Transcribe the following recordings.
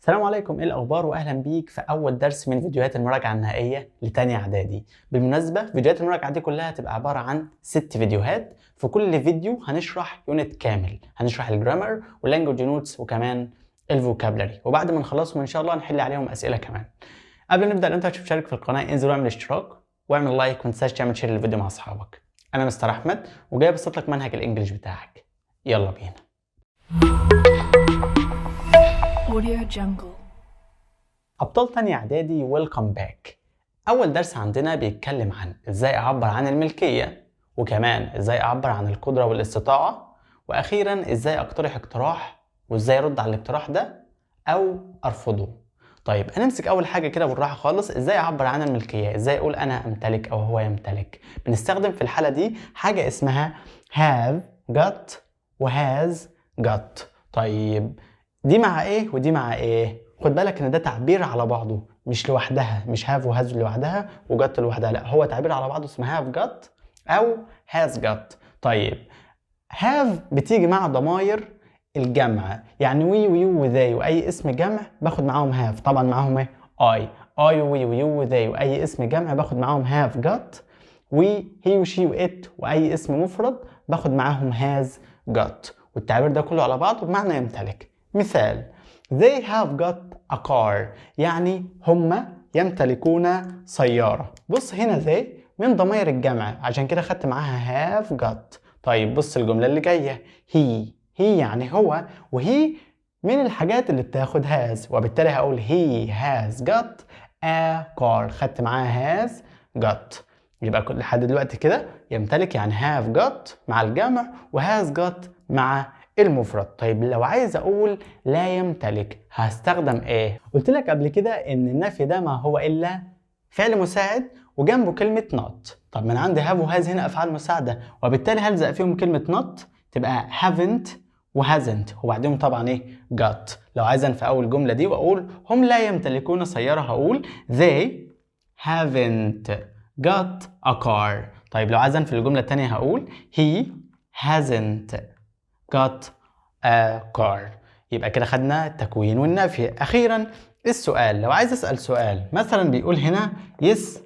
السلام عليكم، ايه الاخبار؟ واهلا بيك في اول درس من فيديوهات المراجعه النهائيه لتانية اعدادي. بالمناسبه فيديوهات المراجعه دي كلها هتبقى عباره عن 6 فيديوهات. في كل فيديو هنشرح يونت كامل، هنشرح الجرامر واللانجوج نوتس وكمان الفوكابلري، وبعد ما نخلصهم ان شاء الله نحل عليهم اسئله كمان. قبل ما نبدا، لو انت مش مشترك في القناه انزل واعمل اشتراك واعمل لايك، وما تنساش تعمل شير للفيديو مع اصحابك. انا مستر احمد وجاي ابسط لك منهج الانجليش بتاعك. يلا بينا. Audio Jungle. أبطال تانية إعدادي ويلكم باك. أول درس عندنا بيتكلم عن إزاي أعبر عن الملكية، وكمان إزاي أعبر عن القدرة والاستطاعة، وأخيرا إزاي أقترح اقتراح وإزاي أرد على الاقتراح ده أو أرفضه. طيب هنمسك أول حاجة كده بالراحة خالص. إزاي أعبر عن الملكية؟ إزاي أقول أنا أمتلك أو هو يمتلك؟ بنستخدم في الحالة دي حاجة اسمها have got و has got. طيب دي مع إيه ودي مع إيه؟ خد بالك ان ده تعبير على بعضه، مش لوحدها، مش هاف وهاز لوحدها وجت لوحدها، لا هو تعبير على بعضه اسمه هاف جت او هاز جت. طيب هاف بتيجي مع ضماير الجمع، يعني وي ويو وذي واي اسم جمع باخد معاهم هاف. طبعا معاهم ايه؟ اي وي ويو وذي واي اسم جمع باخد معاهم هاف جت، وي هي وشي وات واي اسم مفرد باخد معاهم هاز جت. والتعبير ده كله على بعضه بمعنى يمتلك. مثال: They have got a car، يعني هم يمتلكون سيارة. بص هنا they من ضمير الجمع، عشان كده خدت معاها have got. طيب بص الجملة اللي جاية، he يعني هو، وهي من الحاجات اللي بتاخد has، وبالتالي هقول he has got a car. خدت معاها has got. يبقى لحد دلوقتي كده يمتلك يعني have got مع الجمع و has got مع المفرد. طيب لو عايز اقول لا يمتلك هستخدم ايه؟ قلت لك قبل كده ان النفي ده ما هو الا فعل مساعد وجنبه كلمة not. طب ما انا عندي have و has هنا افعال مساعدة، وبالتالي هلزق فيهم كلمة not تبقى haven't و hasn't، وبعدين طبعا ايه؟ got. لو عايز انفي اول جملة دي واقول هم لا يمتلكون سيارة هقول they haven't got a car. طيب لو عايز انفي الجملة التانية هقول he hasn't got a car. يبقى كده خدنا التكوين والنفي. اخيرا السؤال، لو عايز اسال سؤال مثلا بيقول هنا yes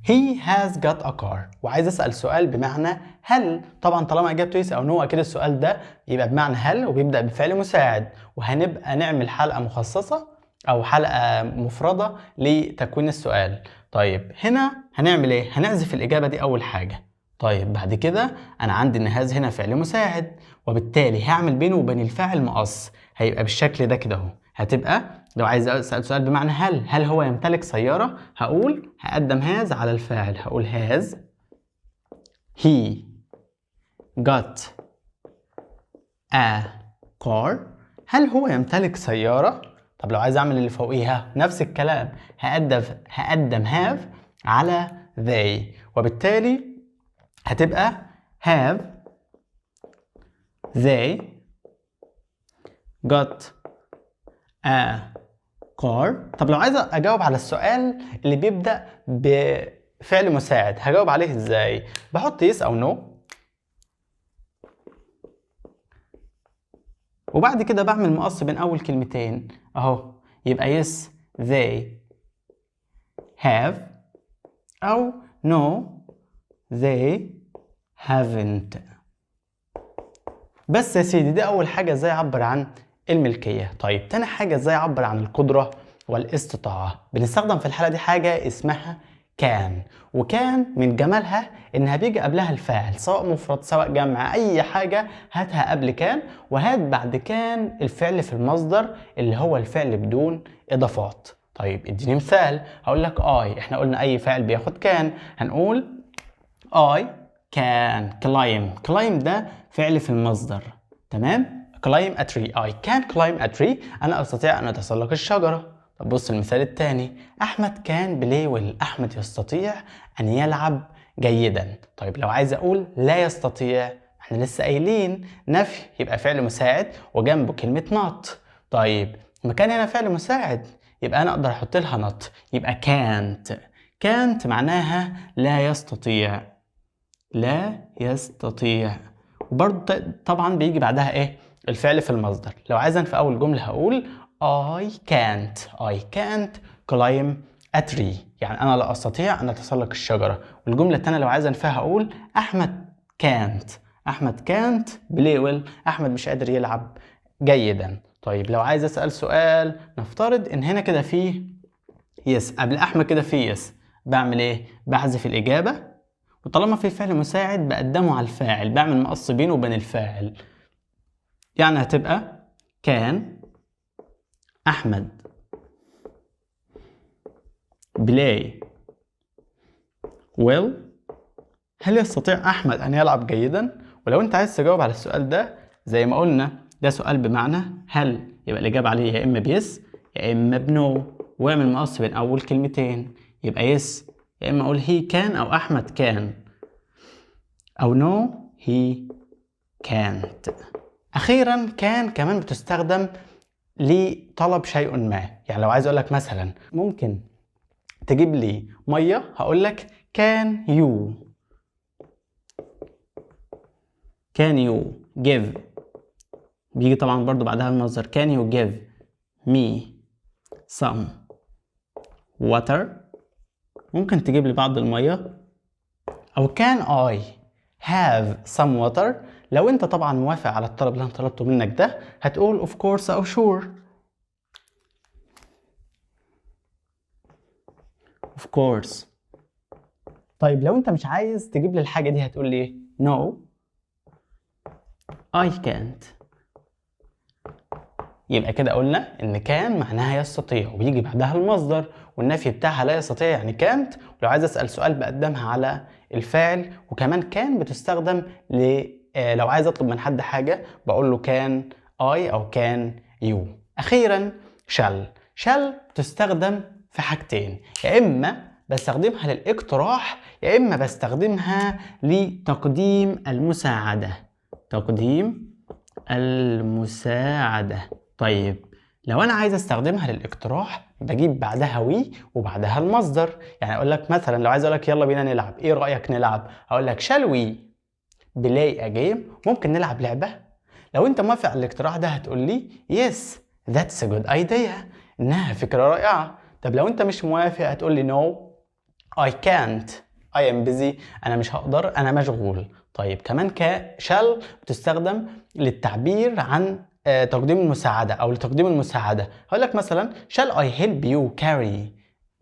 he has got a car، وعايز اسال سؤال بمعنى هل، طبعا طالما اجابته yes او no اكيد السؤال ده يبقى بمعنى هل وبيبدا بفعل مساعد، وهنبقى نعمل حلقه مخصصه او حلقه مفرده لتكوين السؤال. طيب هنا هنعمل ايه؟ هنحذف الاجابه دي اول حاجه. طيب بعد كده انا عندي ان هاز هنا فعل مساعد، وبالتالي هعمل بينه وبين الفاعل مقص، هيبقى بالشكل ده كده اهو. هتبقى لو عايز اسال سؤال بمعنى هل هو يمتلك سياره هقول هقدم هاز على الفاعل، هقول هاز he got a car. هل هو يمتلك سياره؟ طب لو عايز اعمل اللي فوقيها نفس الكلام، هقدم have على they، وبالتالي هتبقى have they got a car. طب لو عايز اجاوب على السؤال اللي بيبدأ بفعل مساعد هجاوب عليه ازاي؟ بحط yes او no، وبعد كده بعمل مقص بين اول كلمتين اهو، يبقى yes they have او no they haven't. بس يا سيدي دي اول حاجه ازاي اعبر عن الملكيه. طيب تاني حاجه ازاي اعبر عن القدره والاستطاعه؟ بنستخدم في الحاله دي حاجه اسمها كان. وكان من جمالها انها بيجي قبلها الفاعل، سواء مفرد سواء جمع، اي حاجه هاتها قبل كان، وهات بعد كان الفعل في المصدر اللي هو الفعل بدون اضافات. طيب اديني مثال. هقول لك احنا قلنا اي فاعل بياخد كان، هنقول I can climb ده فعل في المصدر، تمام؟ climb a tree، I can climb a tree، أنا أستطيع أن أتسلق الشجرة. طب بص المثال الثاني، أحمد كان play well، أحمد يستطيع أن يلعب جيدا. طيب لو عايز أقول لا يستطيع، احنا لسه قايلين نفي، يبقى فعل مساعد وجنبه كلمة not. طيب مكان هنا فعل مساعد يبقى أنا أقدر أحط لها not، يبقى can't معناها لا يستطيع، لا يستطيع. وبرضه طبعا بيجي بعدها ايه؟ الفعل في المصدر. لو عايز في اول جمله هقول I can't climb a tree. يعني أنا لا أستطيع أن أتسلق الشجرة. والجملة التانية لو عايز أنفيها أقول أحمد can't play well. أحمد مش قادر يلعب جيدا. طيب لو عايز أسأل سؤال، نفترض إن هنا كده فيه يس قبل أحمد كده فيه يس، بعمل إيه؟ بحذف الإجابة، وطالما في فعل مساعد بقدمه على الفاعل، بعمل مقص بينه وبين الفاعل. يعني هتبقى كان أحمد بلاي well. هل يستطيع أحمد أن يلعب جيدا؟ ولو أنت عايز تجاوب على السؤال ده زي ما قلنا ده سؤال بمعنى هل، يبقى الإجابة عليه يا إما بيس يا إما بنو، واعمل مقص بين أول كلمتين، يبقى يس يا إما أقول he can أو أحمد كان، أو no he can't. أخيرا كان كمان بتستخدم لطلب شيء ما. يعني لو عايز أقول لك مثلا ممكن تجيب لي مية، هقول لك can you give، بيجي طبعا برضو بعدها المصدر can you give me some water. ممكن تجيب لي بعض المية. أو can I have some water. لو أنت طبعا موافق على الطلب اللي أنا طلبته منك ده هتقول of course أو sure. of course. طيب لو أنت مش عايز تجيب لي الحاجة دي هتقول لي no I can't. يبقى كده قلنا إن كان معناها يستطيع وبيجي بعدها المصدر، والنفي بتاعها لا يستطيع يعني can't. ولو عايز أسأل سؤال بقدمها على الفاعل. وكمان كان بتستخدم لو عايز أطلب من حد حاجة بقول له كان I أو كان you. أخيرا shall بتستخدم في حاجتين، يا إما بستخدمها للاقتراح يا إما بستخدمها لتقديم المساعدة. طيب لو أنا عايز أستخدمها للاقتراح بجيب بعدها وي وبعدها المصدر. يعني أقول لك مثلا لو عايز أقول لك يلا بينا نلعب، إيه رأيك نلعب؟ أقول لك shall we play a game؟ ممكن نلعب لعبة؟ لو أنت موافق على الاقتراح ده هتقول لي yes that's a good idea، إنها فكرة رائعة. طب لو أنت مش موافق هتقول لي no I can't I am busy، أنا مش هقدر أنا مشغول. طيب كمان shall بتستخدم للتعبير عن تقديم المساعدة أو لتقديم المساعدة. هقول لك مثلا shall I help you carry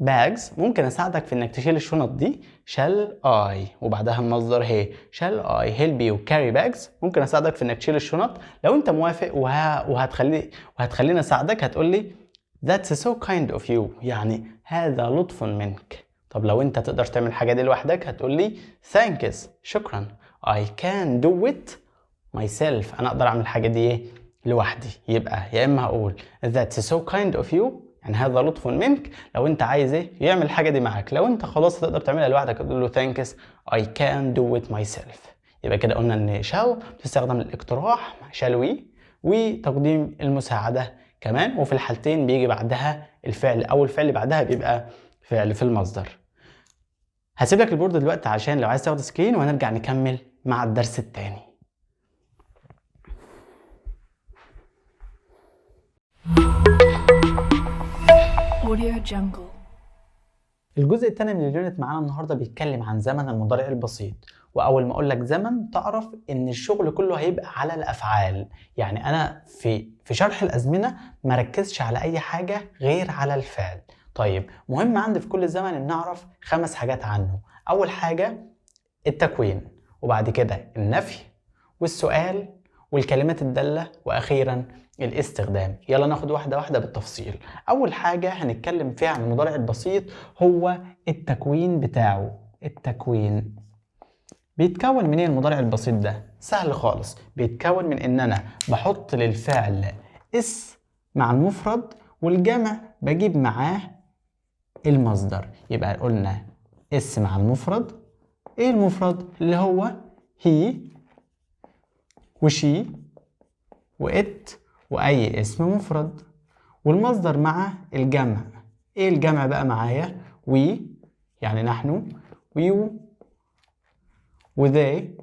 bags؟ ممكن أساعدك في إنك تشيل الشنط دي. shall I وبعدها المصدر هي shall I help you carry bags؟ ممكن أساعدك في إنك تشيل الشنط. لو أنت موافق وهتخليني أساعدك هتقول لي that's so kind of you، يعني هذا لطف منك. طب لو أنت تقدر تعمل الحاجة دي لوحدك هتقول لي thanks شكرا I can do it myself، أنا أقدر أعمل الحاجة دي لوحدي. يبقى يا إما هقول that's so kind of you يعني هذا لطف منك لو أنت عايز يعمل الحاجة دي معاك. لو أنت خلاص تقدر تعملها لوحدك هتقول له thanks I can do it myself. يبقى كده قلنا إن shall بتستخدم للاقتراح shall we وتقديم المساعدة كمان، وفي الحالتين بيجي بعدها الفعل أو الفعل اللي بعدها بيبقى فعل في المصدر. هسيب لك البورد دلوقتي عشان لو عايز تاخد سكرين وهنرجع نكمل مع الدرس التاني. Audio Jungle. الجزء الثاني من اليونت معانا النهارده بيتكلم عن زمن المضارع البسيط. واول ما اقول لك زمن تعرف ان الشغل كله هيبقى على الافعال. يعني انا في شرح الازمنه ما ركزش على اي حاجه غير على الفعل. طيب مهم عندي في كل زمن ان نعرف 5 حاجات عنه. اول حاجه التكوين، وبعد كده النفي والسؤال والكلمات الداله، واخيرا الاستخدام. يلا ناخد واحدة واحدة بالتفصيل. أول حاجة هنتكلم فيها عن المضارع البسيط هو التكوين بتاعه. التكوين بيتكون من ايه المضارع البسيط ده؟ سهل خالص، بيتكون من إن أنا بحط للفعل اس مع المفرد والجمع بجيب معاه المصدر. يبقى قلنا اس مع المفرد. ايه المفرد؟ اللي هو هي وشي وات واي اسم مفرد، والمصدر مع الجمع. ايه الجمع بقى معايا؟ وي يعني نحن، ويو وذي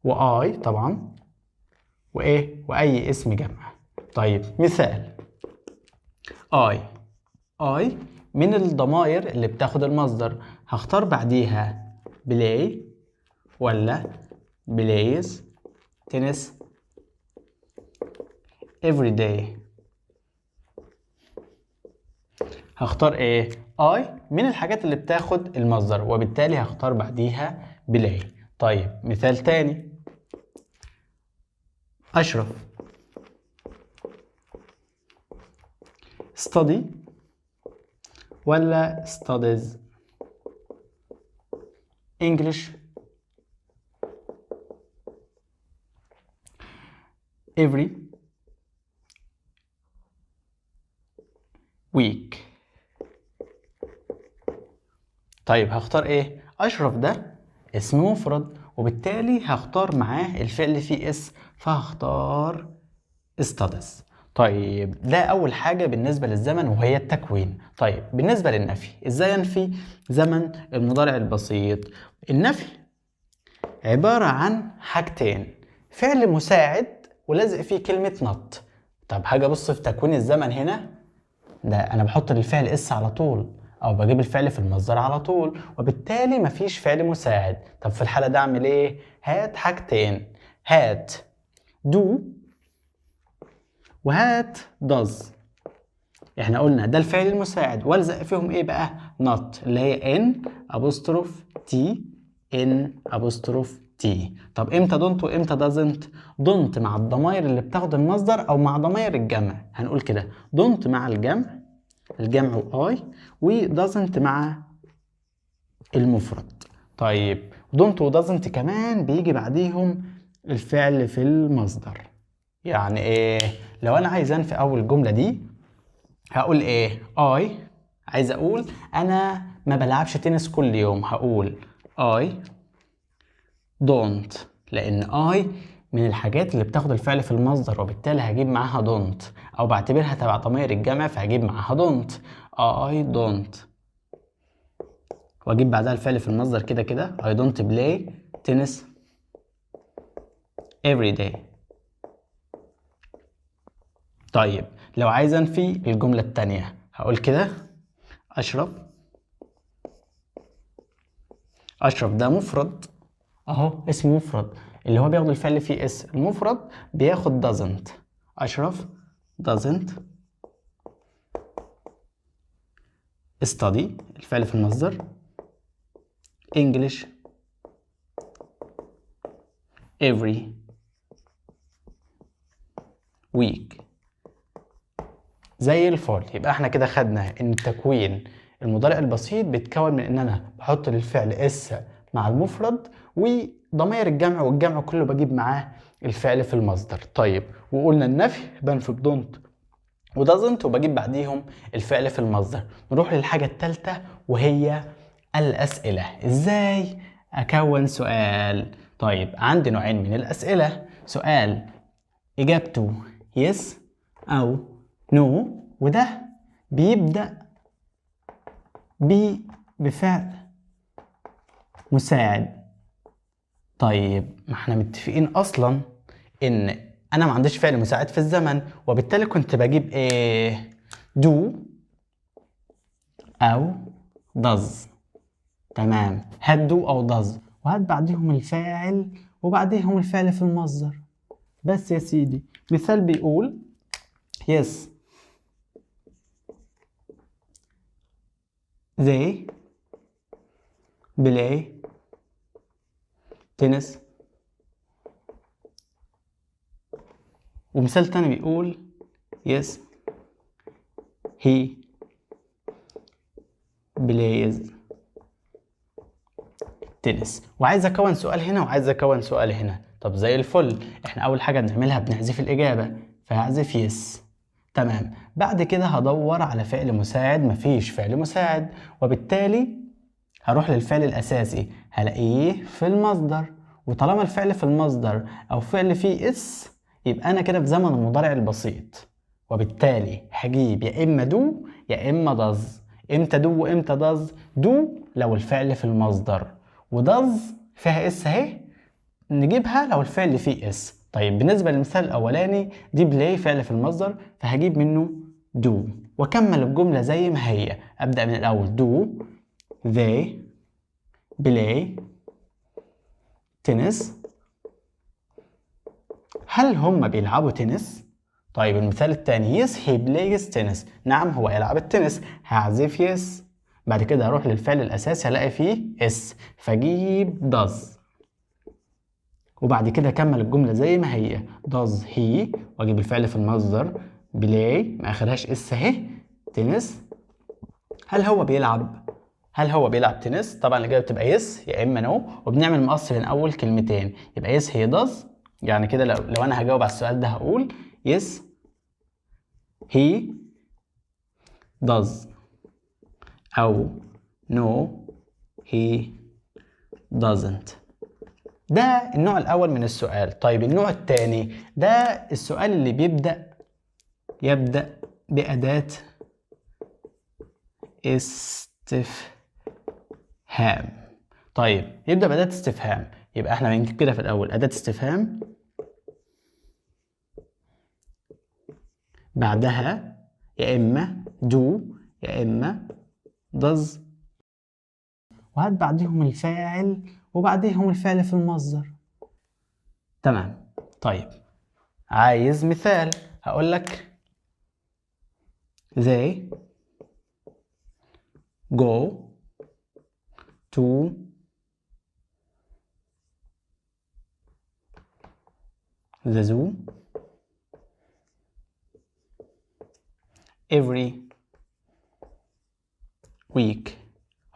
واي طبعا، وايه واي اسم جمع. طيب مثال I من الضمائر اللي بتاخد المصدر، هختار بعديها play ولا plays tennis every day. هختار ايه؟ I من الحاجات اللي بتاخد المصدر، وبالتالي هختار بعديها play. طيب مثال تاني، أشرف study ولا studies English every week. طيب هختار ايه؟ أشرف ده اسم مفرد، وبالتالي هختار معاه الفعل فيه اس، فهختار studies. طيب ده أول حاجة بالنسبة للزمن وهي التكوين. طيب بالنسبة للنفي، إزاي أنفي زمن المضارع البسيط؟ النفي عبارة عن حاجتين، فعل مساعد ولازق فيه كلمة not. طب هاجي أبص في تكوين الزمن هنا، ده أنا بحط للفعل اس على طول، أو بجيب الفعل في المصدر على طول، وبالتالي مفيش فعل مساعد. طب في الحالة ده أعمل إيه؟ هات حاجتين، هات do وهات does. احنا قلنا ده الفعل المساعد، والزق فيهم ايه بقى؟ not اللي هي n apostrophe t n apostrophe t. طب امتى don't وامتى doesn't؟ don't مع الضمائر اللي بتاخد المصدر او مع ضمائر الجمع، هنقول كده don't مع الجمع و I، و doesn't مع المفرد. طيب don't و doesn't كمان بيجي بعديهم الفعل في المصدر. يعني ايه؟ لو انا عايز انفي اول جملة دي هقول ايه؟ I عايز اقول انا ما بلعبش تنس كل يوم، هقول I don't، لان I من الحاجات اللي بتاخد الفعل في المصدر، وبالتالي هجيب معاها don't، او بعتبرها تبع ضمير الجمع فهجيب معاها don't. I don't، واجيب بعدها الفعل في المصدر كده كده I don't play tennis every day. طيب لو عايز انفي الجملة التانية هقول كده أشرف ده مفرد اهو، اسم مفرد اللي هو بياخد الفعل فيه اس، المفرد بياخد doesn't. أشرف doesn't study الفعل في المصدر English every week. زي الفل. يبقى احنا كده خدنا ان تكوين المضارع البسيط بيتكون من ان انا بحط للفعل اس مع المفرد وضمير الجمع، والجمع كله بجيب معاه الفعل في المصدر. طيب وقلنا النفي بنفي بدونت ودازنت وبجيب بعديهم الفعل في المصدر. نروح للحاجة الثالثة وهي الأسئلة. ازاي اكون سؤال؟ طيب عندي نوعين من الأسئلة، سؤال إجابته yes أو no، وده بيبدأ بفعل مساعد. طيب ما احنا متفقين أصلا إن أنا ما عنديش فعل مساعد في الزمن، وبالتالي كنت بجيب إيه؟ do أو does. تمام، هات do أو does وهات بعديهم الفاعل وبعديهم الفعل في المصدر بس يا سيدي. مثال بيقول yes they play tennis. ومثال تاني بيقول yes he plays tennis. وعايز اكون سؤال هنا وعايز اكون سؤال هنا. طب زي الفل، احنا اول حاجة بنعملها بنحذف الاجابة، فهحذف yes. تمام، بعد كده هدور على فعل مساعد، مفيش فعل مساعد، وبالتالي هروح للفعل الاساسي هلاقيه في المصدر، وطالما الفعل في المصدر او فعل فيه اس يبقى انا كده في زمن المضارع البسيط، وبالتالي هجيب يا اما دو يا اما داز. امتى دو وامتى داز؟ دو لو الفعل في المصدر، وداز فيها اس اهي نجيبها لو الفعل فيه اس. طيب بالنسبة للمثال الأولاني دي play فعل في المصدر، فهجيب منه do وأكمل الجملة زي ما هي. أبدأ من الأول do they play tennis. هل هم بيلعبوا تنس؟ طيب المثال الثاني yes he plays tennis. نعم هو يلعب التنس. هعزف yes. بعد كده هروح للفعل الأساسي هلاقي فيه اس، فاجيب does وبعد كده اكمل الجمله زي ما هي does he واجيب الفعل في المصدر play ما اخرهاش اس اهي تنس. هل هو بيلعب تنس؟ طبعا الاجابه بتبقى yes يا اما no، وبنعمل مقص بين اول كلمتين يبقى yes he does. يعني كده لو انا هجاوب على السؤال ده هقول yes he does او no he doesn't. ده النوع الأول من السؤال. طيب النوع الثاني ده السؤال اللي يبدأ بأداة استفهام. طيب يبدأ بأداة استفهام، يبقى احنا بنجيب كده في الأول أداة استفهام بعدها يا إما do يا إما does، وهات بعديهم الفاعل وبعديهم الفعل في المصدر. تمام. طيب عايز مثال، هقول لك they go to the zoo every week.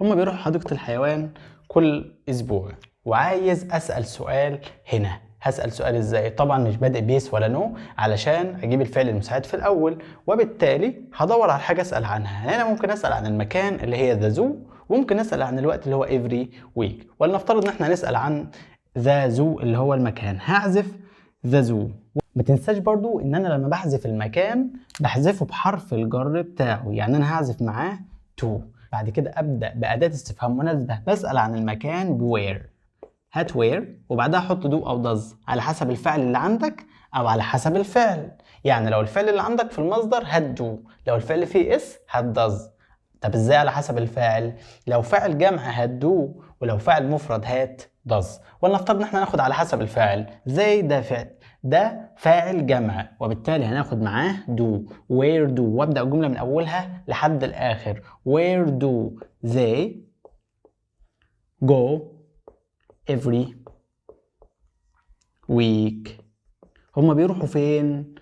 هما بيروحوا حديقة الحيوان كل أسبوع. وعايز أسأل سؤال هنا، هسأل سؤال إزاي؟ طبعا مش بادئ بيس ولا نو علشان أجيب الفعل المساعد في الأول، وبالتالي هدور على حاجة أسأل عنها. هنا ممكن أسأل عن المكان اللي هي the zoo، وممكن أسأل عن الوقت اللي هو every week، ولنفترض إن إحنا نسأل عن the zoo اللي هو المكان. هعزف the zoo. ما تنساش برضو إن أنا لما بحذف المكان بحذفه بحرف الجر بتاعه، يعني أنا هعزف معاه to. بعد كده أبدأ بأداة استفهام مناسبة بسأل عن المكان بوير. هات وير وبعدها حط دو أو does على حسب الفعل اللي عندك أو على حسب الفعل. يعني لو الفعل اللي عندك في المصدر هات دو، لو الفعل فيه اس هات does. طب ازاي على حسب الفاعل؟ لو فاعل جمع هات دو، ولو فاعل مفرد هات does. ولنفترض ان احنا ناخد على حسب الفاعل، زي ده فاعل جمع وبالتالي هناخد معاه do where do، وابدأ الجملة من أولها لحد الآخر. where do they go every week. هما بيروحوا فين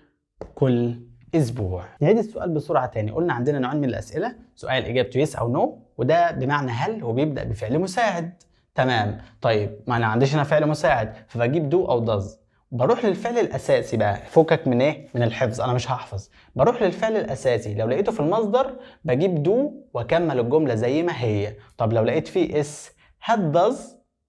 كل أسبوع. نعيد السؤال بسرعة تاني. قلنا عندنا نوعين من الأسئلة، سؤال إجابته yes أو no، وده بمعنى هل وبيبدأ بفعل مساعد. تمام. طيب ما أنا عنديش هنا فعل مساعد فبجيب do أو does. بروح للفعل الأساسي بقى، فكك من إيه؟ من الحفظ، أنا مش هحفظ. بروح للفعل الأساسي، لو لقيته في المصدر بجيب do وأكمل الجملة زي ما هي. طب لو لقيت فيه اس هات does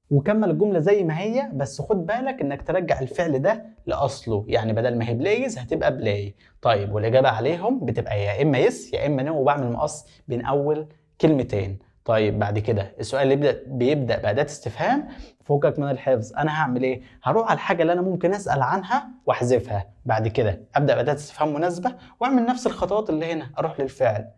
وكمل الجملة زي ما هي، بس خد بالك إنك ترجع الفعل ده لأصله، يعني بدل ما هي بلايز هتبقى بلاي. طيب والإجابة عليهم بتبقى يا إما يس يا إما نو، وبعمل مقص بين أول كلمتين. طيب بعد كده السؤال اللي بيبدأ بأداة استفهام، فوقك من الحفظ. انا هعمل ايه؟ هروح على الحاجه اللي انا ممكن اسال عنها واحذفها. بعد كده ابدا باداه استفهام مناسبه واعمل نفس الخطوات اللي هنا. اروح للفعل،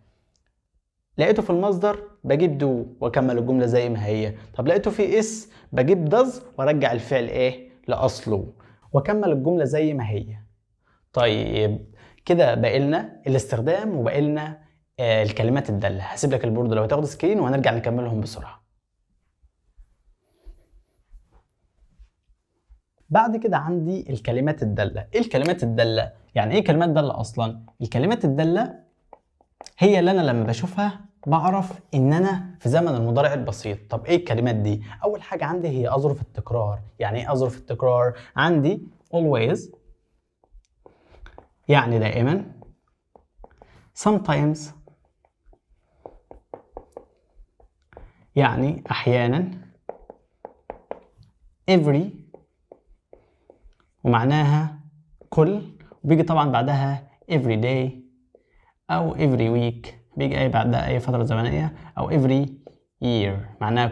لقيته في المصدر بجيب دو واكمل الجمله زي ما هي. طب لقيته في اس بجيب داز وارجع الفعل ايه لاصله واكمل الجمله زي ما هي. طيب كده باقي لنا الاستخدام وباقي لنا الكلمات الداله. هسيب لك البورد لو تاخد سكرين وهنرجع نكملهم بسرعه. بعد كده عندي الكلمات الدالة. ايه الكلمات الدالة؟ يعني ايه كلمات دالة اصلا؟ الكلمات الدالة هي اللي انا لما بشوفها بعرف ان انا في زمن المضارع البسيط. طب ايه الكلمات دي؟ اول حاجة عندي هي اظرف التكرار. يعني ايه اظرف التكرار؟ عندي always يعني دائما، sometimes يعني احيانا، every ومعناها كل، وبيجي طبعا بعدها every day أو every week، بيجي أي بعدها أي فترة زمنية، أو every year معناها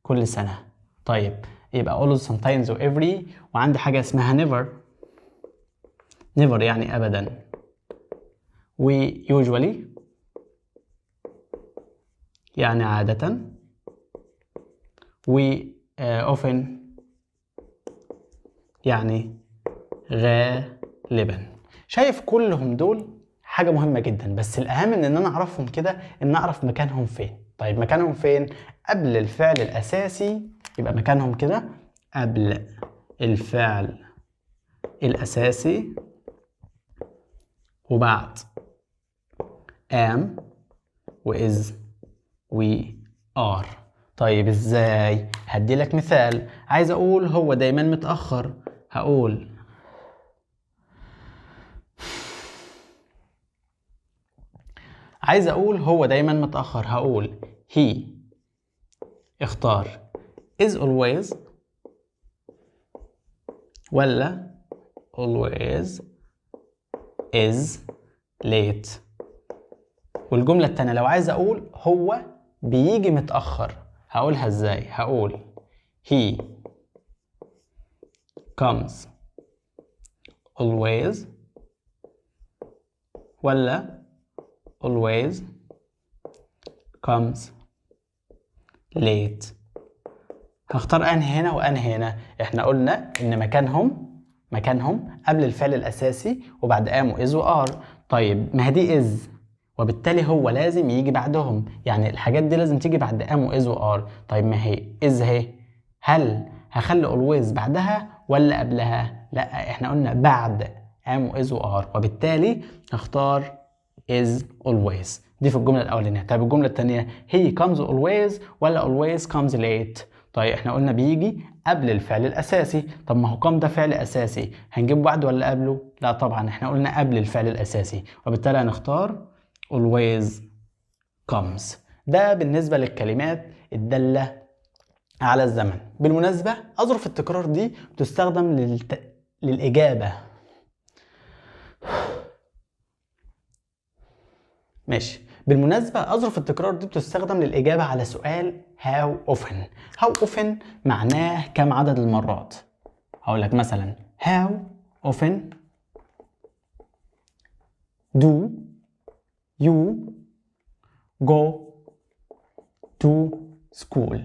كل سنة. طيب يبقى always sometimes و every وعندي حاجة اسمها never. never يعني أبدا، و usually يعني عادة، و often يعني غالبا. شايف كلهم دول حاجة مهمة جدا، بس الأهم من إن أنا أعرفهم كده إن أعرف مكانهم فين. طيب مكانهم فين؟ قبل الفعل الأساسي، يبقى مكانهم كده قبل الفعل الأساسي وبعد am و is و are. طيب ازاي؟ هدي لك مثال. عايز اقول هو دايما متأخر، هقول هو دايما متأخر، هقول he. اختار is always ولا always is late. والجملة التانية لو عايز اقول هو بيجي متأخر، هقولها ازاي؟ هقول he comes always ولا always comes late. هختار انهي هنا وانهي هنا. احنا قلنا ان مكانهم قبل الفعل الاساسي وبعد am و is و are. طيب ما دي is، وبالتالي هو لازم يجي بعدهم، يعني الحاجات دي لازم تيجي بعد am و is و are. طيب ما هي is اهي، هل هخلي always بعدها ولا قبلها؟ لا، احنا قلنا بعد am و is و are، وبالتالي هختار is always. دي في الجملة الأولانية. طيب الجملة الثانية he comes always ولا always comes late؟ طيب احنا قلنا بيجي قبل الفعل الأساسي. طب ما هو come ده فعل أساسي، هنجيب بعده ولا قبله؟ لا طبعا، احنا قلنا قبل الفعل الأساسي، وبالتالي هنختار always comes. ده بالنسبة للكلمات الدالة على الزمن. بالمناسبة أظرف التكرار دي بتستخدم للإجابة. ماشي. بالمناسبة أظرف التكرار دي بتستخدم للإجابة على سؤال how often. how often معناه كم عدد المرات. هقول لك مثلا how often do you go to school.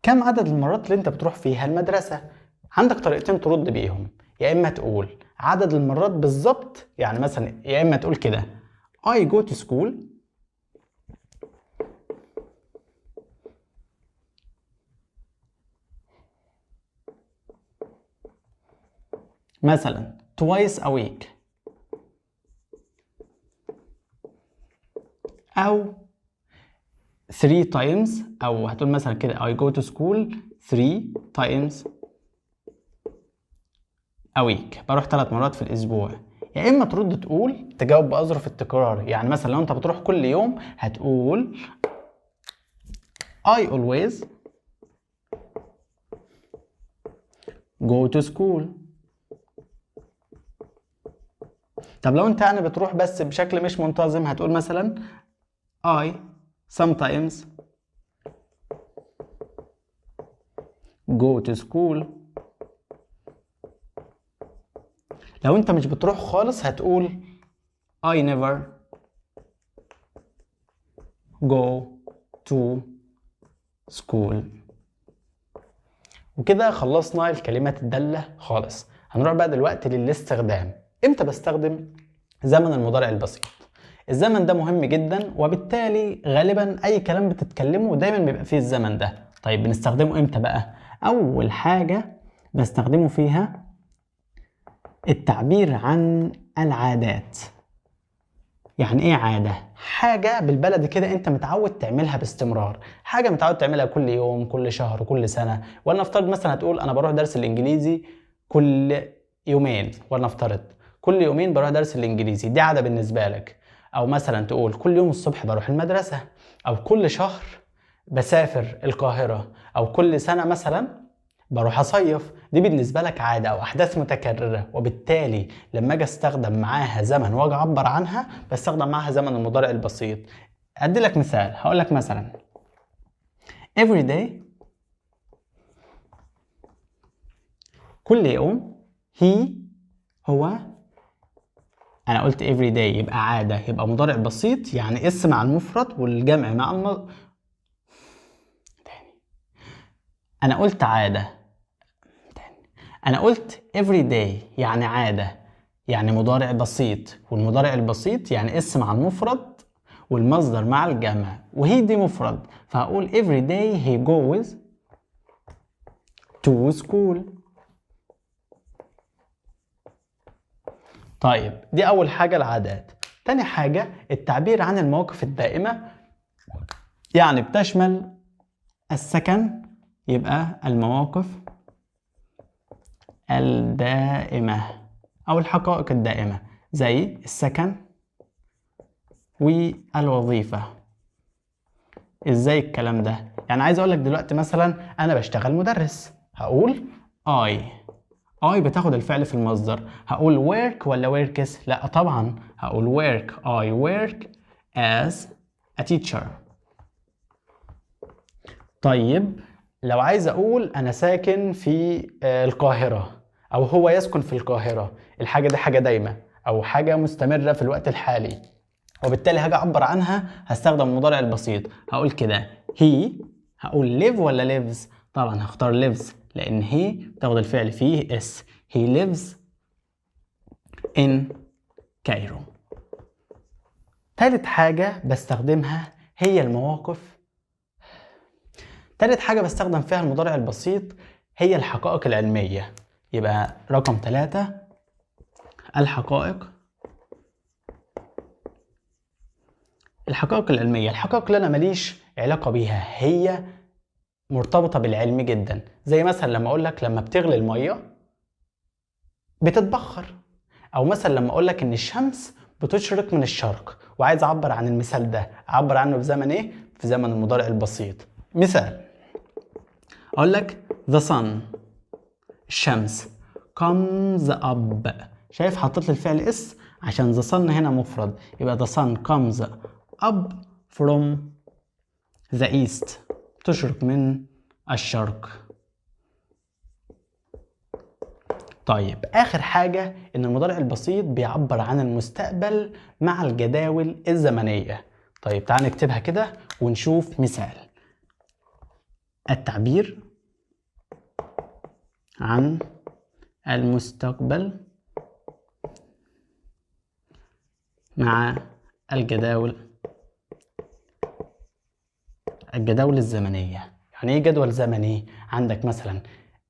كم عدد المرات اللي انت بتروح فيها المدرسة؟ عندك طريقتين ترد بيهم. يا إما تقول عدد المرات بالظبط، يعني مثلا يا إما تقول كده I go to school مثلا twice a week، أو 3 times، أو هتقول مثلا كده I go to school 3 times a week، بروح 3 مرات في الأسبوع. يا إما ترد تجاوب بأظرف التكرار. يعني مثلا لو أنت بتروح كل يوم هتقول I always go to school. طب لو أنت يعني بتروح بس بشكل مش منتظم هتقول مثلا I sometimes go to school. لو انت مش بتروح خالص هتقول I never go to school. وكده خلصنا الكلمات الدالة خالص. هنروح بقى دلوقتي للاستخدام. امتى بستخدم زمن المضارع البسيط؟ الزمن ده مهم جدا، وبالتالي غالبا اي كلام بتتكلمه دايما بيبقى فيه الزمن ده. طيب بنستخدمه امتى بقى؟ اول حاجة بستخدمه فيها التعبير عن العادات. يعني ايه عادة؟ حاجة بالبلد كده انت متعود تعملها باستمرار، حاجة متعود تعملها كل يوم، كل شهر، كل سنة. ولنفترض مثلا هتقول انا بروح درس الانجليزي كل يومين، ولنفترض كل يومين بروح درس الانجليزي، دي عادة بالنسبة لك. او مثلا تقول كل يوم الصبح بروح المدرسة، او كل شهر بسافر القاهرة، او كل سنة مثلا بروح اصيف. دي بالنسبه لك عاده او احداث متكرره، وبالتالي لما اجي استخدم معاها زمن واجي اعبر عنها بستخدم معاها زمن المضارع البسيط. ادي لك مثال، هقول لك مثلا every day كل يوم. he هو، انا قلت every day يبقى عادة، يبقى مضارع بسيط يعني اسم مع المفرد والجمع مع تاني. انا قلت عادة. تاني. انا قلت every day يعني عادة، يعني مضارع بسيط، والمضارع البسيط يعني اسم مع المفرد والمصدر مع الجمع، وهي دي مفرد، فهقول every day he goes to school. طيب دي أول حاجة العادات. تاني حاجة التعبير عن المواقف الدائمة، يعني بتشمل السكن، يبقى المواقف الدائمة أو الحقائق الدائمة زي السكن والوظيفة. ازاي الكلام ده؟ يعني عايز اقولك دلوقتي مثلا انا بشتغل مدرس، هقول I بتاخد الفعل في المصدر، هقول work ولا works؟ لا طبعا هقول work. I work as a teacher. طيب لو عايز اقول انا ساكن في القاهرة، او هو يسكن في القاهرة، الحاجة دي حاجة دايمة او حاجة مستمرة في الوقت الحالي، وبالتالي هاجي اعبر عنها هستخدم المضارع البسيط. هقول كده he، هقول live ولا lives؟ طبعا هختار lives لان he بتاخد الفعل فيه اس. he lives in Cairo. تالت حاجة بستخدمها هي المواقف. تالت حاجة بستخدم فيها المضارع البسيط هي الحقائق العلمية، يبقى رقم 3 الحقائق العلمية. الحقائق اللي أنا ماليش علاقة بيها، هي مرتبطة بالعلم جدا، زي مثلا لما أقولك لما بتغلي المية بتتبخر، أو مثلا لما أقولك إن الشمس بتشرق من الشرق، وعايز أعبر عن المثال ده أعبر عنه في زمن إيه؟ في زمن المضارع البسيط. مثال أقولك the sun، الشمس، comes up، شايف حطيت لي الفعل اس عشان the sun هنا مفرد، يبقى the sun comes up from the east، تشرق من الشرق. طيب آخر حاجة إن المضارع البسيط بيعبر عن المستقبل مع الجداول الزمنية. طيب تعال نكتبها كده ونشوف مثال. التعبير عن المستقبل مع الجداول الزمنية. يعني ايه جدول زمني؟ عندك مثلا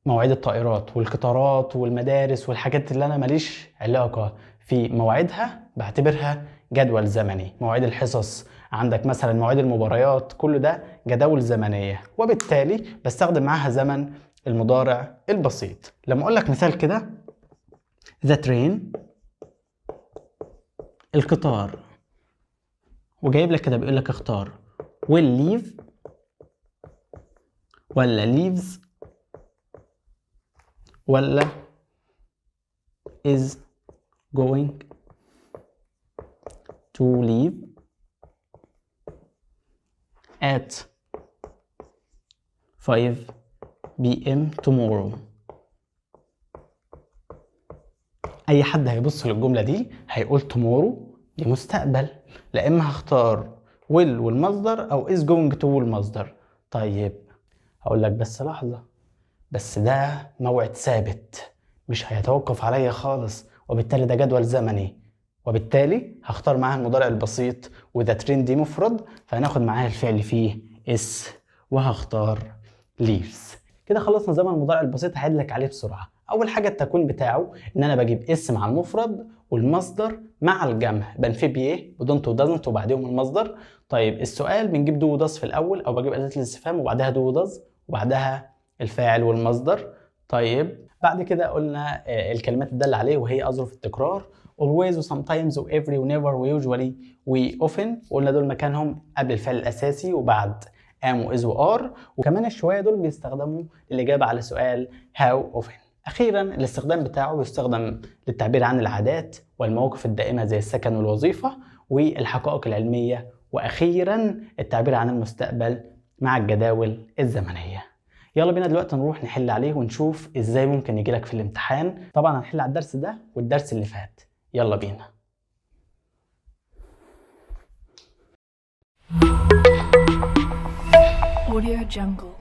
مواعيد الطائرات والقطارات والمدارس والحاجات اللي انا ماليش علاقة في مواعيدها بعتبرها جدول زمني. مواعيد الحصص، عندك مثلا مواعيد المباريات، كل ده جداول زمنية، وبالتالي بستخدم معاها زمن المضارع البسيط. لما اقول لك مثال كده the train، القطار، وجايب لك كده بيقول لك اختار will leave ولا leaves ولا is going to leave at 5 p.m. tomorrow. اي حد هيبص للجمله دي هيقول tomorrow دي مستقبل، لا اما هختار will والمصدر او is going to والمصدر. طيب هقول لك بس لحظه، بس ده موعد ثابت مش هيتوقف عليا خالص، وبالتالي ده جدول زمني، وبالتالي هختار معاه المضارع البسيط، وده ترين دي مفرد فهناخد معاه الفعل فيه اس، وهختار leaves. كده خلصنا زمن المضارع البسيط. هعيدلك عليه بسرعه. اول حاجه التكوين بتاعه ان انا بجيب اس مع المفرد والمصدر مع الجمع، بنفي بايه؟ بدونت ودازنت وبعدهم المصدر. طيب السؤال بنجيب دو وداز في الاول، او بجيب اداه الاستفهام وبعدها دو وداز وبعدها الفاعل والمصدر. طيب بعد كده قلنا الكلمات الدالة عليه وهي أظرف التكرار always و sometimes و every و never و usually و often، وقلنا دول مكانهم قبل الفعل الأساسي وبعد am و is و are. وكمان الشوية دول بيستخدموا للإجابة على سؤال how often. أخيرا الاستخدام بتاعه بيستخدم للتعبير عن العادات والمواقف الدائمة زي السكن والوظيفة والحقائق العلمية، وأخيرا التعبير عن المستقبل مع الجداول الزمنية. يلا بينا دلوقتي نروح نحل عليه ونشوف ازاي ممكن يجيلك في الامتحان. طبعا هنحل على الدرس ده والدرس اللي فات. يلا بينا. Audio Jungle.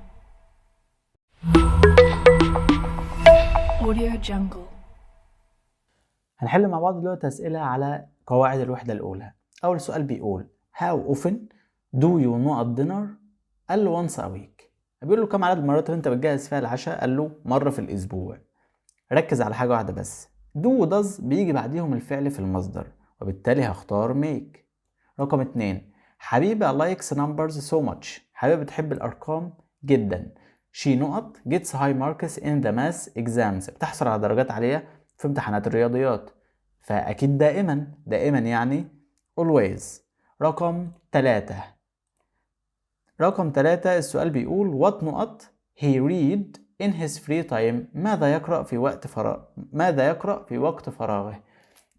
Audio Jungle. هنحل مع بعض دلوقتي أسئلة على قواعد الوحدة الأولى. أول سؤال بيقول How often do you not dinner؟ قال له once a week. بيقول له كم عدد المرات اللي أنت بتجهز فيها العشاء؟ قال له مرة في الأسبوع. ركز على حاجة واحدة بس. do و does بيجي بعديهم الفعل في المصدر، وبالتالي هختار make. رقم 2 حبيبة likes numbers so much. حبيبة بتحب الأرقام جدا. she not gets high marks in the math exams. بتحصل على درجات عالية في امتحانات الرياضيات. فأكيد دائما يعني always. رقم 3 السؤال بيقول what not he read in his free time. ماذا يقرأ في وقت فراغه؟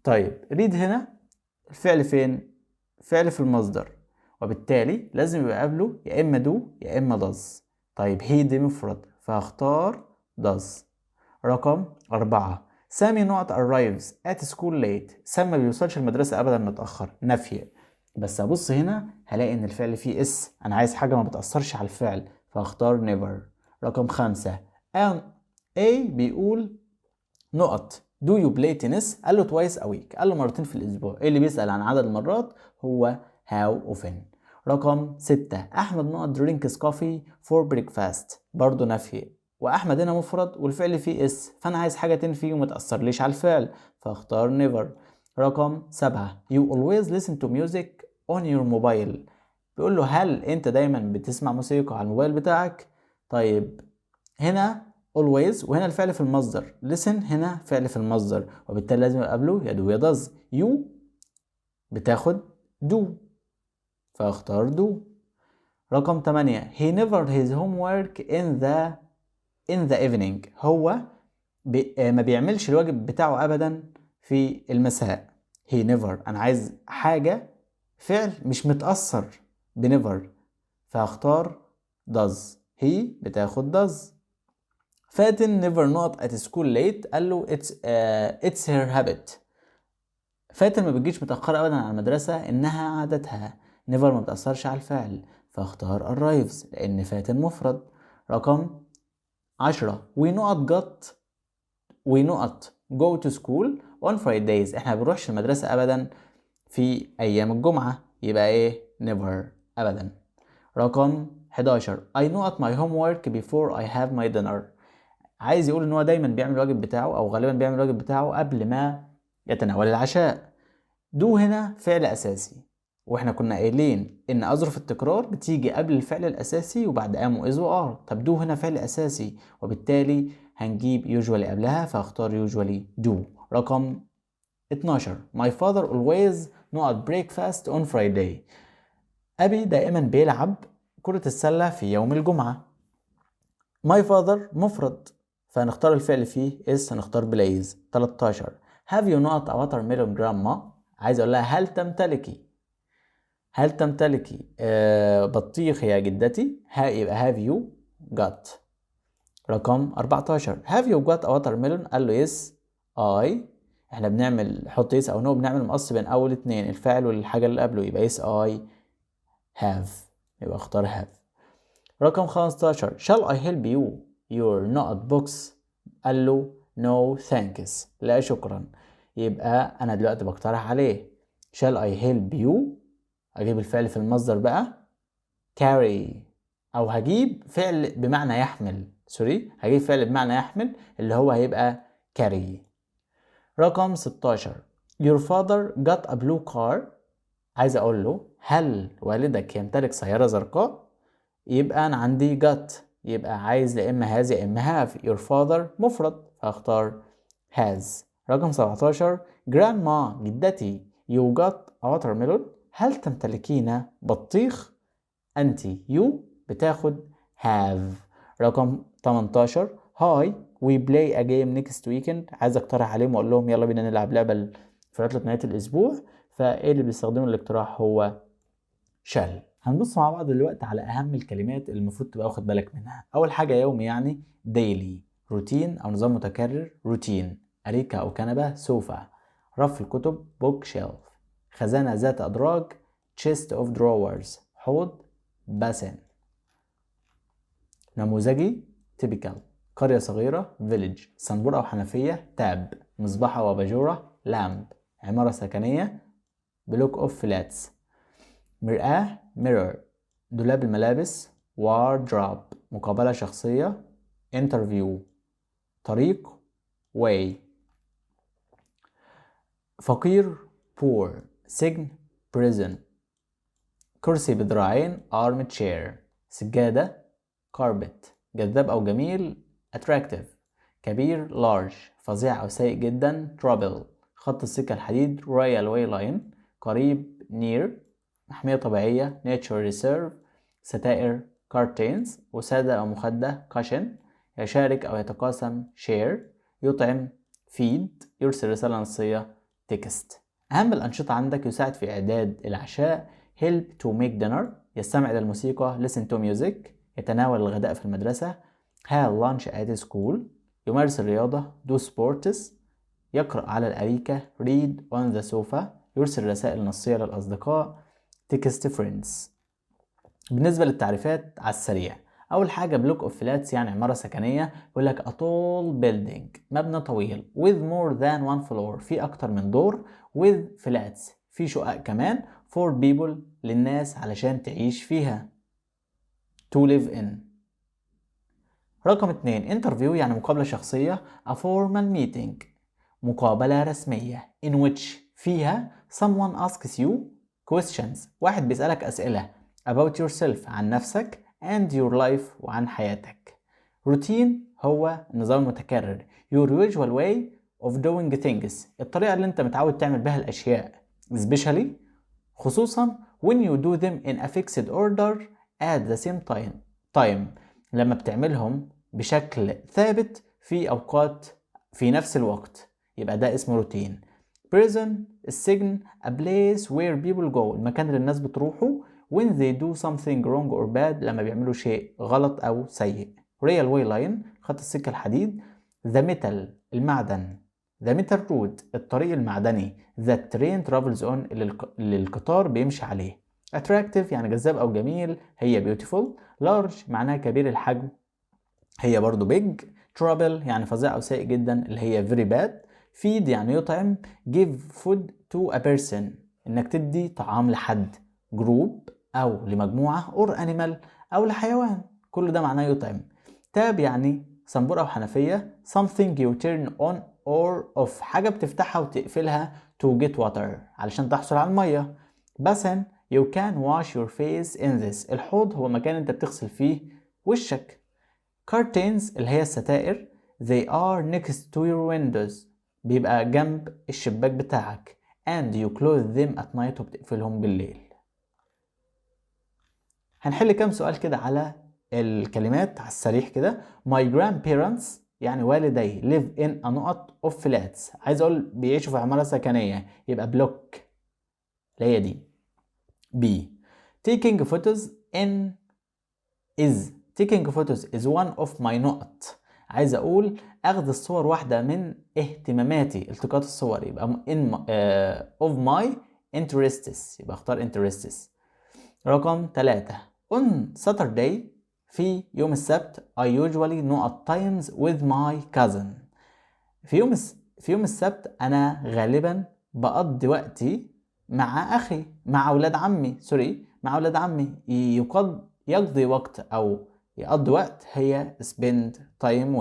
طيب read هنا الفعل فين؟ فعل في المصدر، وبالتالي لازم يبقى قبله يا إما do يا إما does. طيب he دي مفرد فهختار does. رقم 4 سامي not arrives at school late. سامي ما بيوصلش المدرسة أبدا متأخر، نفي. بس أبص هنا هلاقي إن الفعل فيه اس، أنا عايز حاجة ما بتأثرش على الفعل فهختار never. رقم 5 A بيقول نقط do you play tennis؟ قال له twice a week، قال له مرتين في الأسبوع. اللي بيسأل عن عدد المرات هو how often. رقم 6 أحمد نقط drinks coffee for breakfast، برضو نفي، وأحمد هنا مفرد والفعل فيه اس، فأنا عايز حاجة تنفي وما تأثرليش على الفعل فاختار never. رقم 7 you always listen to music on your mobile. بيقول له هل أنت دايما بتسمع موسيقى على الموبايل بتاعك؟ طيب هنا always وهنا الفعل في المصدر، listen هنا فعل في المصدر، وبالتالي لازم قبله يا do يا does. you بتاخد do فاختار do. رقم 8 he never his homework in the evening. هو ما بيعملش الواجب بتاعه أبدا في المساء. he never أنا عايز حاجة فعل مش متأثر بnever فاختار does. he بتاخد does. فاتن never not at school late. قال له it's her habit. فاتن ما بتجيش متأخرة أبدا على المدرسة، إنها عادتها. never ما بتأثرش على الفعل فاختار arrives لأن فاتن مفرد. رقم 10 we not go to school on Fridays. إحنا ما بنروحش المدرسة أبدا في أيام الجمعة، يبقى إيه never أبدا. رقم 11 I not my homework before I have my dinner. عايز يقول ان هو دايما بيعمل الواجب بتاعه او غالبا بيعمل الواجب بتاعه قبل ما يتناول العشاء. دو هنا فعل اساسي، واحنا كنا قايلين ان اظرف التكرار بتيجي قبل الفعل الاساسي وبعد ام واز وار. طب دو هنا فعل اساسي وبالتالي هنجيب usually قبلها فاختار usually do. رقم 12 my father always not breakfast on Friday. ابي دائما بيلعب كرة السلة في يوم الجمعة. my father مفرد فهنختار الفعل فيه is، هنختار بلايز. 13 have you not a watermelon grandma. عايز اقول لها هل تمتلكي بطيخ يا جدتي؟ يبقى have you got. رقم 14 have you got a watermelon. قال له yes I. احنا بنعمل حط yes او no، بنعمل مقص بين اول اتنين الفعل والحاجة اللي قبله، يبقى yes I have، يبقى اختار have. رقم 15 shall I help you your notebooks. قال له no thanks، لا شكرا. يبقى انا دلوقتي بقترح عليه shall I help you، اجيب الفعل في المصدر بقى carry، او هجيب فعل بمعنى يحمل، هجيب فعل بمعنى يحمل اللي هو هيبقى carry. رقم 16 your father got a blue car. عايز اقول له هل والدك يمتلك سيارة زرقاء؟ يبقى أنا عندي got، يبقى عايز يا إما has يا إما have. your father مفرد فاختار has. رقم 17 grandma جدتي you got a watermelon. هل تمتلكين بطيخ؟ أنت you بتاخد have. رقم 18 hi we play a game next weekend. عايز اقترح عليهم واقول لهم يلا بينا نلعب لعبة في عطلة نهاية الأسبوع، فإيه اللي بيستخدمه الاقتراح هو shall. هنبص مع بعض دلوقتي على أهم الكلمات اللي المفروض تبقى واخد بالك منها. أول حاجة يومي يعني daily، روتين أو نظام متكرر روتين، أريكة أو كنبة سوفا، رف الكتب book shelf، خزانة ذات أدراج chest of drawers، حوض basin. نموذجي typical، قرية صغيرة village، صنبور أو حنفية تاب، مصباح أو أباجورة lamp، عمارة سكنية block of flats، مرآة mirror، دولاب الملابس wardrobe، مقابلة شخصية interview، طريق way، فقير poor، سجن prison، كرسي بذراعين armchair، سجادة carpet، جذاب أو جميل attractive، كبير large، فظيع أو سيء جدا trouble، خط السكة الحديد royal way line، قريب near، محمية طبيعية nature reserve، ستائر curtains، وسادة أو مخدة cushion، يشارك أو يتقاسم share، يطعم feed، يرسل رسالة نصية text. أهم الأنشطة عندك يساعد في إعداد العشاء help to make dinner، يستمع إلى الموسيقى listen to music، يتناول الغداء في المدرسة have lunch at school، يمارس الرياضة do sports، يقرأ على الأريكة read on the sofa، يرسل رسائل نصية للأصدقاء text friends. بالنسبة للتعريفات على السريع، أول حاجة block of flats يعني عمارة سكنية، يقول لك a tall building مبنى طويل with more than one floor في أكتر من دور with flats في شقق كمان for people للناس علشان تعيش فيها to live in. رقم 2 interview يعني مقابلة شخصية a formal meeting مقابلة رسمية in which فيها someone asks you questions واحد بيسألك أسئلة about yourself عن نفسك and your life وعن حياتك. روتين هو نظام متكرر your usual way of doing things الطريقة اللي انت متعود تعمل بها الأشياء especially خصوصا when you do them in a fixed order at the same time لما بتعملهم بشكل ثابت في أوقات في نفس الوقت يبقى ده اسمه روتين. prison السجن a place where people go المكان اللي الناس بتروحه when they do something wrong or bad لما بيعملوا شيء غلط أو سيء. railway line خط السكة الحديد the metal المعدن the metal road الطريق المعدني that train travels on اللي القطار بيمشي عليه. attractive يعني جذاب أو جميل هي beautiful. large معناها كبير الحجم هي برضو big. trouble يعني فظيع أو سيء جدا اللي هي very bad. feed يعني يطعم. give food to a person إنك تدي طعام لحد. group أو لمجموعة or animal أو لحيوان كل ده معناه يطعم. tab يعني صنبور أو حنفية something you turn on or off حاجة بتفتحها وتقفلها to get water علشان تحصل على المية. basin you can wash your face in this الحوض هو مكان انت بتغسل فيه وشك. curtains اللي هي الستائر they are next to your windows بيبقى جنب الشباك بتاعك and you close them at night وبتقفلهم بالليل. هنحل كام سؤال كده على الكلمات على السريع كده. my grandparents يعني والدي live in a نقط of flats عايز اقول بيعيشوا في عمارة سكنية يبقى block اللي هي دي. B taking photos is one of my نقط عايز اقول اخذ الصور واحدة من اهتماماتي التقاط الصور يبقى of my interests يبقى اختار interests. رقم 3 on Saturday في يوم السبت I usually نقط times with my cousin في يوم السبت أنا غالبا بقضي وقتي مع أخي مع أولاد عمي يقضي وقت أو يقضي وقت هي spend time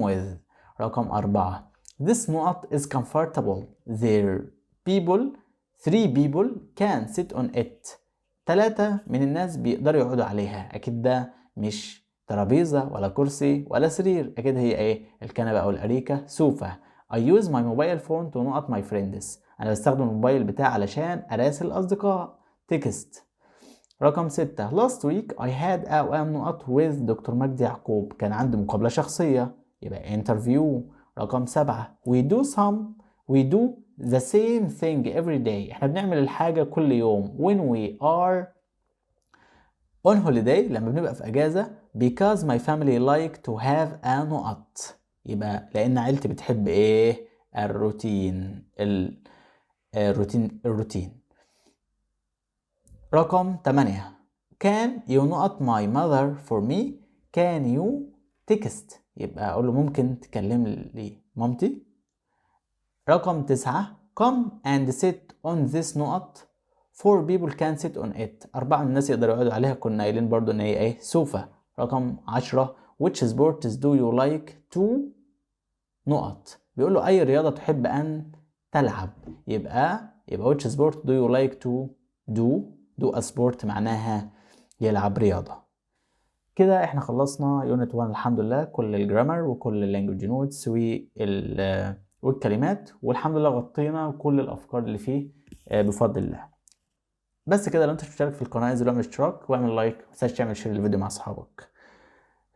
with. رقم 4 this نقط is comfortable three people can sit on it 3 من الناس بيقدروا يقعدوا عليها أكيد ده مش ترابيزة ولا كرسي ولا سرير أكيد هي إيه الكنبة أو الأريكة سوفا. I use my mobile phone to نقط my friends أنا بستخدم الموبايل بتاعي علشان أراسل الأصدقاء text. رقم 6 last week I had a نقط with دكتور مجدي يعقوب كان عندي مقابلة شخصية يبقى interview. رقم 7 we do the same thing every day. احنا بنعمل الحاجة كل يوم. when we are on holiday لما بنبقى في اجازة. because my family like to have a نقط. يبقى لان عيلتي بتحب ايه؟ الروتين. الروتين. رقم 8. can you نقط my mother for me. can you text. يبقى اقول له ممكن تكلم لي مامتي. رقم 9. come and sit on this نقط. 4 people can sit on it. 4 من الناس يقدروا يقعدوا عليها. كنا قايلين برضو ان هي ايه؟ سوفا. رقم 10. which sports do you like to نقط. بيقول له اي رياضة تحب ان تلعب. يبقى which sport do you like to do a sport معناها يلعب رياضة. كده احنا خلصنا يونت 1 الحمد لله. كل الجرامر وكل اللانجوج نوتس والكلمات، والحمد لله غطينا كل الافكار اللي فيه بفضل الله. بس كده. لو انت مش مشترك في القناه انزل اعمل اشتراك واعمل لايك، ما تنساش تعمل شير للفيديو مع اصحابك.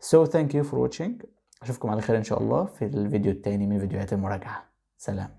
So thank you for watching. اشوفكم على خير ان شاء الله في الفيديو التاني من فيديوهات المراجعه. سلام.